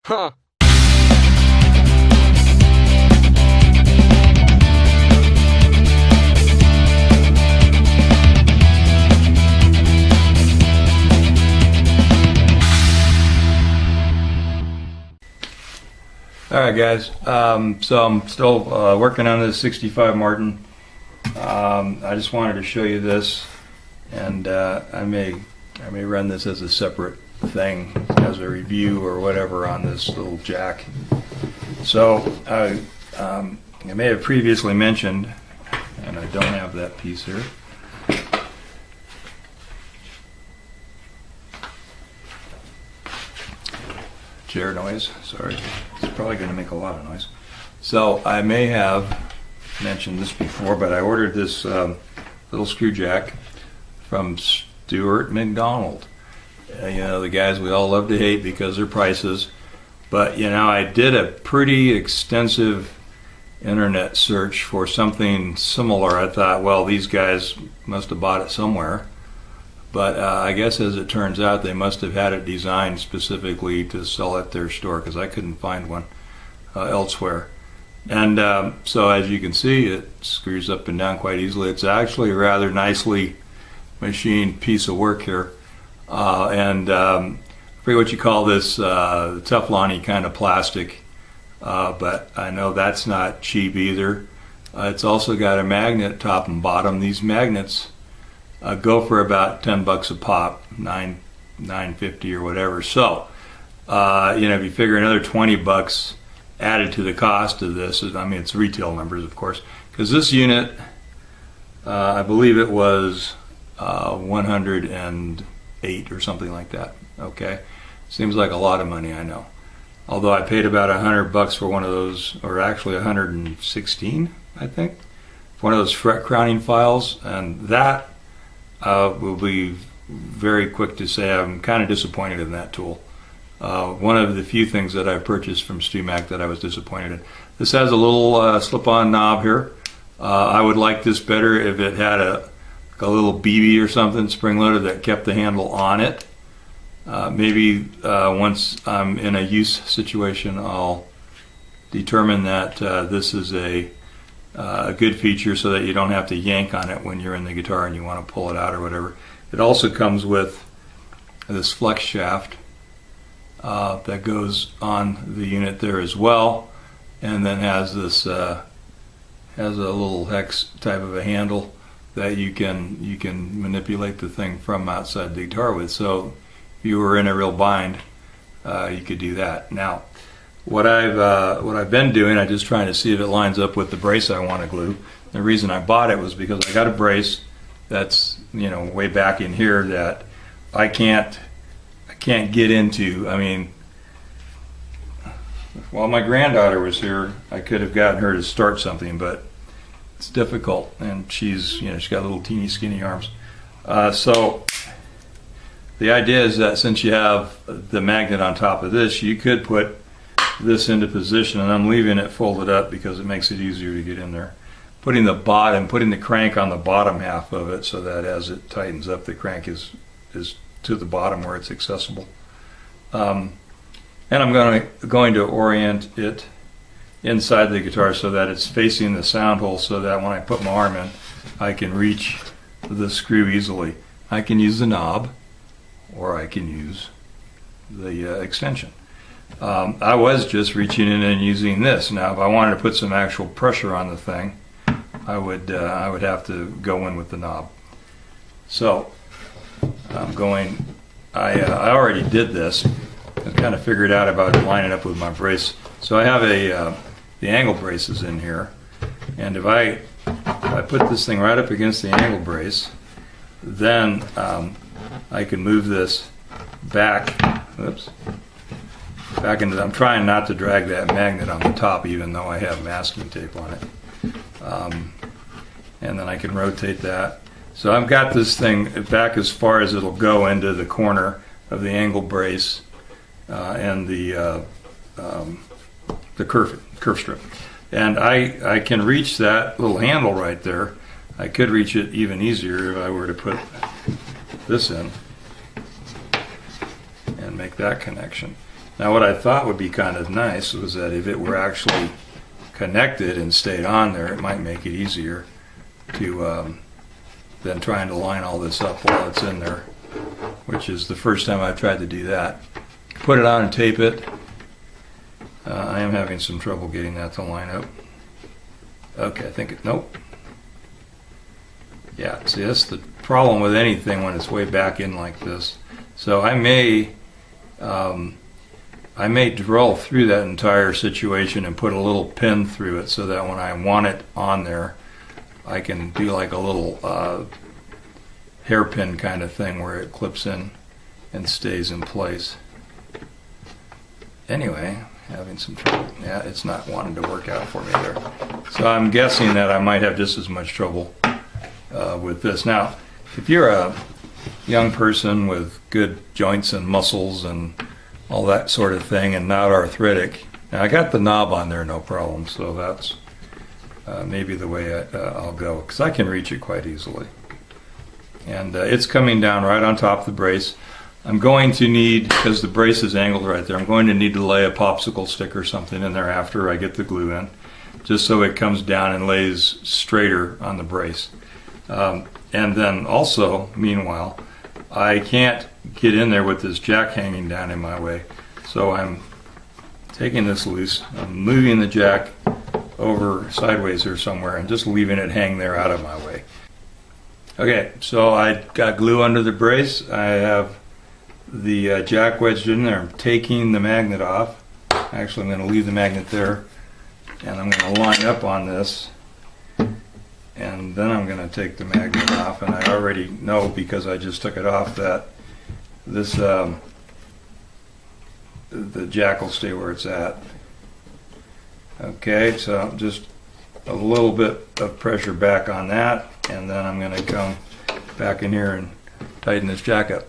Huh. Alright guys, so I'm still working on this 65 Martin. I just wanted to show you this, and I may run this as a separate thing, as a review or whatever on this little jack. So I may have previously mentioned, and I don't have that piece here. Chair noise, sorry. It's probably going to make a lot of noise. So I may have mentioned this before, but I ordered this little screw jack from Stuart McDonald. You know, the guys we all love to hate because they're prices. But you know, I did a pretty extensive internet search for something similar. I thought, well, these guys must have bought it somewhere. But I guess as it turns out, they must have had it designed specifically to sell at their store, because I couldn't find one elsewhere. And so as you can see, it screws up and down quite easily. It's actually a rather nicely machined piece of work here. I forget what you call this, Teflon-y kind of plastic, but I know that's not cheap either. It's also got a magnet top and bottom. These magnets go for about $10 a pop, $9.50 or whatever. So, you know, if you figure another $20 added to the cost of this, I mean, it's retail numbers, of course, because this unit, I believe it was 108 or something like that. Okay, seems like a lot of money, I know. Although I paid about $100 for one of those, or actually 116, I think, for one of those fret crowning files, and that will be very quick to say I'm kind of disappointed in that tool. One of the few things that I've purchased from StewMac that I was disappointed in. This has a little slip-on knob here. I would like this better if it had a little BB or something, spring-loaded, that kept the handle on it. Maybe once I'm in a use situation, I'll determine that this is a good feature so that you don't have to yank on it when you're in the guitar and you want to pull it out or whatever. It also comes with this flex shaft that goes on the unit there as well, and then has this has a little hex type of a handle that you can manipulate the thing from outside the guitar with. So if you were in a real bind, you could do that. Now, what I've been doing, I'm just trying to see if it lines up with the brace I want to glue. The reason I bought it was because I got a brace that's, you know, way back in here that I can't get into. I mean, while my granddaughter was here, I could have gotten her to start something, but it's difficult, and she's got little teeny skinny arms. So the idea is that since you have the magnet on top of this, you could put this into position, and I'm leaving it folded up because it makes it easier to get in there. Putting the crank on the bottom half of it so that as it tightens up, the crank is to the bottom where it's accessible. And I'm going to orient it inside the guitar so that it's facing the sound hole, so that when I put my arm in, I can reach the screw easily. I can use the knob, or I can use the extension. I was just reaching in and using this. Now, if I wanted to put some actual pressure on the thing, I would have to go in with the knob. So I'm going. I already did this. I kind of figured out about lining up with my brace. So I have the angle braces in here, and if I put this thing right up against the angle brace, then I can move this back. Oops. Back into. I'm trying not to drag that magnet on the top, even though I have masking tape on it. And then I can rotate that. So I've got this thing back as far as it'll go into the corner of the angle brace and the curve strip. And I can reach that little handle right there. I could reach it even easier if I were to put this in and make that connection. Now what I thought would be kind of nice was that if it were actually connected and stayed on there, it might make it easier to than trying to line all this up while it's in there, which is the first time I've tried to do that. Put it on and tape it. I am having some trouble getting that to line up. Okay, I think nope. Yeah, see, that's the problem with anything when it's way back in like this. So I may drill through that entire situation and put a little pin through it so that when I want it on there, I can do like a little hairpin kind of thing where it clips in and stays in place. Anyway, having some trouble. Yeah, it's not wanting to work out for me there. So I'm guessing that I might have just as much trouble with this. Now, if you're a young person with good joints and muscles and all that sort of thing and not arthritic, now I got the knob on there no problem, so that's maybe the way I'll go, because I can reach it quite easily. And it's coming down right on top of the brace. I'm going to need, because the brace is angled right there, I'm going to need to lay a popsicle stick or something in there after I get the glue in, just so it comes down and lays straighter on the brace. And then also, meanwhile, I can't get in there with this jack hanging down in my way. So I'm taking this loose, I'm moving the jack over sideways or somewhere and just leaving it hang there out of my way. Okay, so I got glue under the brace. I have the jack wedged in there. I'm taking the magnet off. Actually, I'm going to leave the magnet there, and I'm going to line up on this, and then I'm going to take the magnet off. And I already know, because I just took it off, that this the jack will stay where it's at. Okay, so just a little bit of pressure back on that, and then I'm going to come back in here and tighten this jack up.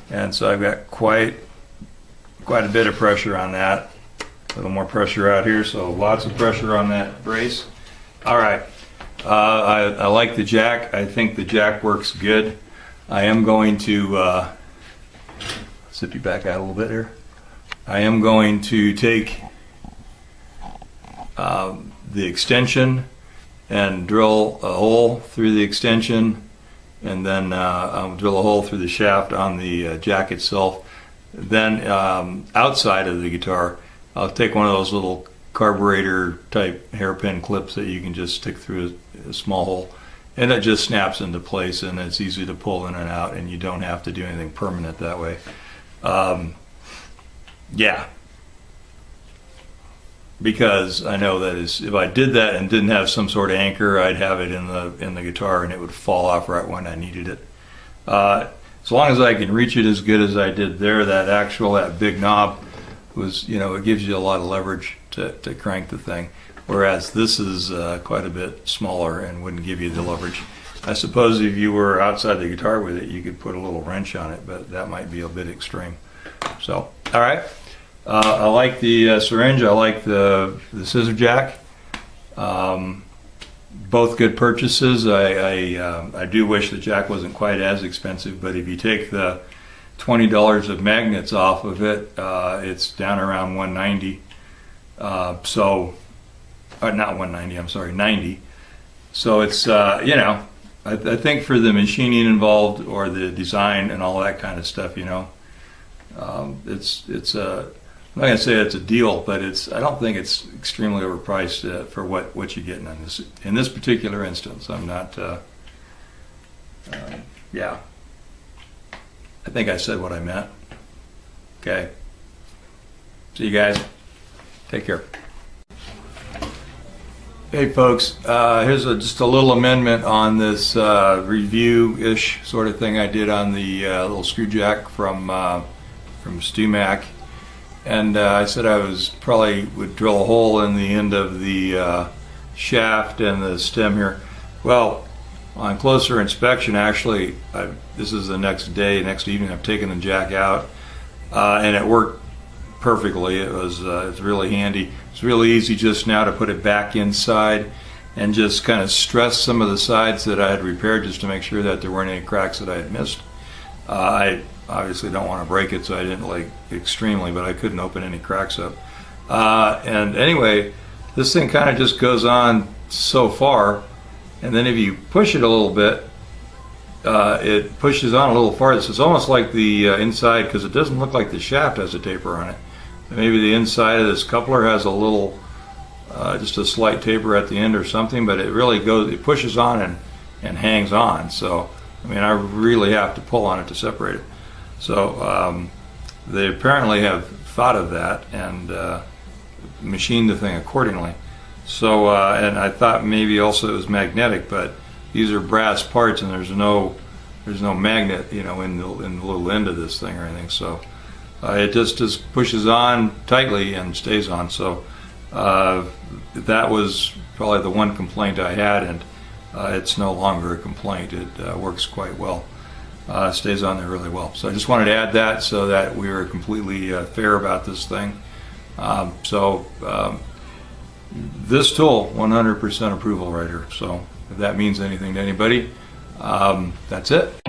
And so I've got quite a bit of pressure on that. A little more pressure out here, so lots of pressure on that brace. All right, I like the jack. I think the jack works good. I am going to zip you back out a little bit here. I am going to take the extension and drill a hole through the extension, and then I'll drill a hole through the shaft on the jack itself. Then outside of the guitar, I'll take one of those little carburetor type hairpin clips that you can just stick through a small hole, and it just snaps into place, and it's easy to pull in and out, and you don't have to do anything permanent that way. Yeah, because I know that if I did that and didn't have some sort of anchor, I'd have it in the guitar and it would fall off right when I needed it. As long as I can reach it as good as I did there, that big knob was, it gives you a lot of leverage to crank the thing, whereas this is quite a bit smaller and wouldn't give you the leverage. I suppose if you were outside the guitar with it, you could put a little wrench on it, but that might be a bit extreme. So, all right. I like the syringe. I like the scissor jack. Both good purchases. I do wish the jack wasn't quite as expensive, but if you take the $20 of magnets off of it, it's down around $190. Not $190. I'm sorry, $90. So it's I think for the machining involved or the design and all that kind of stuff, it's I'm not gonna say it's a deal, but I don't think it's extremely overpriced for what you're getting on this. In this particular instance, I'm not. Yeah, I think I said what I meant. Okay. See you guys. Take care. Hey folks, here's just a little amendment on this review-ish sort of thing I did on the little screw jack from StewMac. And I said I would drill a hole in the end of the shaft and the stem here. Well, on closer inspection, actually, this is the next evening, I've taken the jack out, and it worked perfectly. It's really handy. It's really easy just now to put it back inside and just kind of stress some of the sides that I had repaired just to make sure that there weren't any cracks that I had missed. I obviously don't want to break it, so I didn't like extremely, but I couldn't open any cracks up. And anyway, this thing kind of just goes on so far, and then if you push it a little bit, it pushes on a little farther. So it's almost like the inside, because it doesn't look like the shaft has a taper on it. Maybe the inside of this coupler has a little, just a slight taper at the end or something, but it really goes, it pushes on and hangs on. So, I mean, I really have to pull on it to separate it. So they apparently have thought of that and machined the thing accordingly. So, and I thought maybe also it was magnetic, but these are brass parts, and there's no magnet, you know, in the little end of this thing or anything. So it just pushes on tightly and stays on. So that was probably the one complaint I had, and it's no longer a complaint. It works quite well. Stays on there really well. So I just wanted to add that so that we were completely fair about this thing. This tool, 100% approval right here. So if that means anything to anybody, that's it.